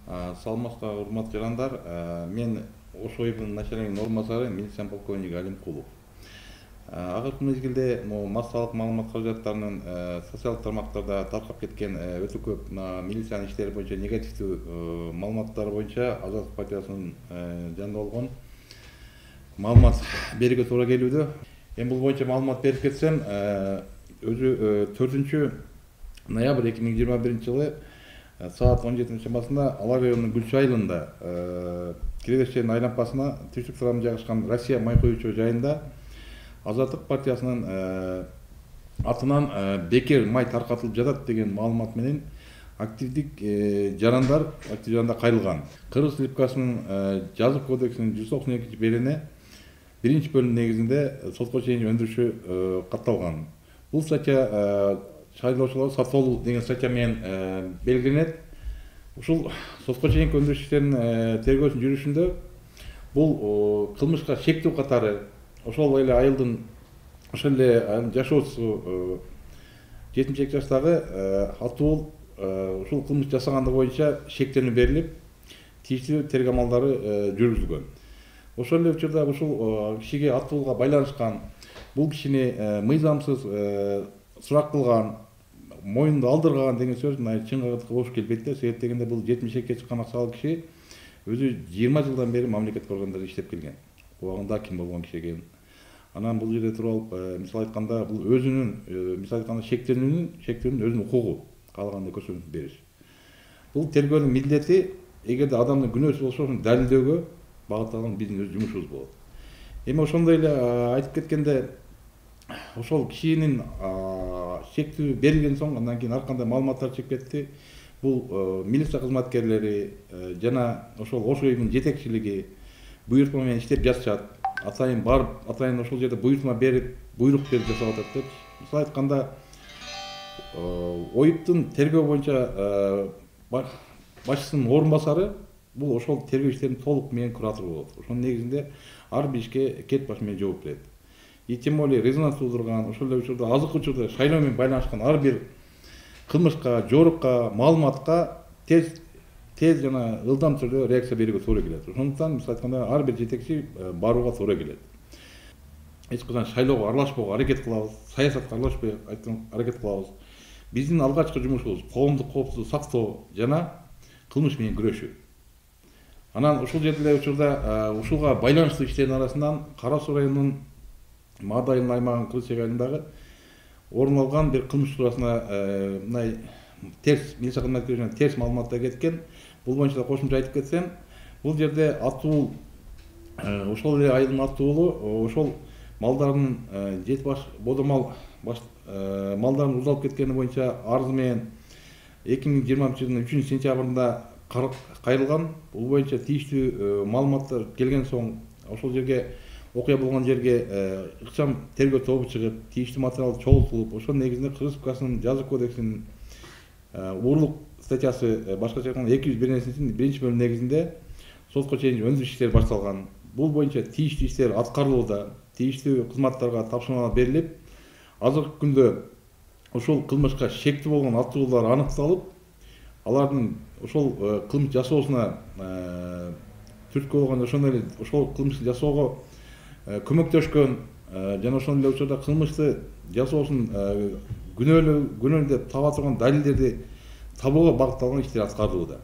Саламатсызбы, урматтуу жарандар. Мен Ош ОЙБнын начальнигинин орун басары милиция полковниги Алимкулов. Акыркы мезгилде массалык маалымат каражаттарынын социалдык тармактарда таркап кеткен өтө көп милициянын иштери боюнча негативдүү маалыматтар боюнча Азаттык партиясынын жанында болгон маалымат берүүгө туура келүүдө. Эми бул боюнча маалымат берип кетсем, өзү 4-ноябрь 2021 жылы saat 17 шамасында Ала районунун Гүлчү айылында Киребештердин айлампасына түштүк тарабына жайгашкан Россия май коюучу жайында Азаттык партиясынын атынан бекер май таркатылып жатат деген маалымат менен активдик жарандар кайрылган. Кыргыз Республикасынын Жазык кодексинин 192 берене 1-бөлүм негизинде сотко чейин өндүрүшү катталган. Бул статья шайлоочуларды сатып деген статья менен белгиленет. Ушул сотко чейинки өндүрүштөрдүн тергөөсүнүн жүрүшүндө бул кылмышка шектүү катары ошол эле айылдын жашоочусу 72 жаштагы Атуул ушул кылмыш жасаганды боюнча шектенүү берилип, тийиштүү тергөө амалдары жүргүзүлгөн. Ошол эле учурда ушул кишиге Атуулга байланышкан, бул кишини мыйзамсыз сурак кылган, моюнду алдырган деген сөз чынга оош келбейт да. Себеп дегенде бул 72-ге чыккан аксакал киши өзү 20 жылдан бери мамлекеттик органдарда иштеп келген. Убагында ким болгон киши экен. Анан бул жерде туруп алып, мисал айтканда, бул өзүнүн, мисал айтканда, шектөөнүн өзүнүн укугу, каалагандай көрсөтүп бериш. Бул тергөөнүн милдети, эгерде адамдын күнөөсү болсо, ошону далилдөөгө багытталган биздин өз жумушубуз болот. Эми ошондой эле айтып кеткенде, ошол кишинин шектүү берилген соң, андан кийин ар кандай маалыматтар чыгып кетти. Бул милиция кызматкерлери жана ошол Ош ОЙБнун жетекчилиги буйртма менен иштеп жатышат. Атайын барып, атайын ошол жерде буйртма берип, буйрук берип жасап атат деп. Мисалы айтканда, ОЙБтун тергөө боюнча башчысынын орун басары бул ошол тергөө иштеринин толук менен куратору болот. Ошонун негизинде ар бир ишке кет баш менен жооп берет. И тем более резонанс туудурган, ошол эле учурда азыркы учурда шайлоо менен байланышкан ар бир кылмышка, жоорукка, маалыматка тез жана ылдам түрдө реакция берүүгө туура келет. Ошондуктан мисалы айтканда ар бир жетекчи барууга туура келет. Эч качан шайлоого аралашпоого аракет кылабыз, саясатка аралашпай аракет кылабыз. Биздин алгачкы жумушубуз коомдук коопсуздукту сактоо жана кылмыш менен күрөшүү. Анан ушул жерде учурда ушуга байланыштуу иштердин арасынан Кара Суу районунун Мада айылынын аймагынын Кырычек айылындагы орун алган бир кылмыш туурасында мындай терс милиция кызматкерлеринен терс маалыматтар кеткен. Бул боюнча кошумча айтып кетсем, бул жерде Атуул, ошол эле айылдын Атуулу ошол малдардын жети баш бодомал малдардын узалып кеткени боюнча арызы менен 2020 жылдын 3-сентябрында кайрылган. Бул боюнча тийиштүү маалыматтар келген соң ошол жерге, окуя болгон жерге ыкчам тергөө тобу чыгып, тийиштүү материал чогултулуп, ошол негизинде Кыргыз Республикасынын Жазык кодексинин урлук статьясы, башкача айтканда 201-синин 1-бөлүм негизинде сотко чейин өндүрүш иштери башталган. Бул боюнча тийиштүү иштер аткарылууда, тийиштүү кызматтарга тапшырмалар берилип, азыркы күндө ушул кылмышка шектүү болгон аттуулар аныкталып, алардын ошол кылмыш жасоосуна түрткү болгон, ошондой эле ошол кылмышты жасоого көмөктөшкөн жана ошол эле учурда кылмышты жасоосун күнөөлүү деп таба турган далилдерди табууга багытталган иштер аткарылууда.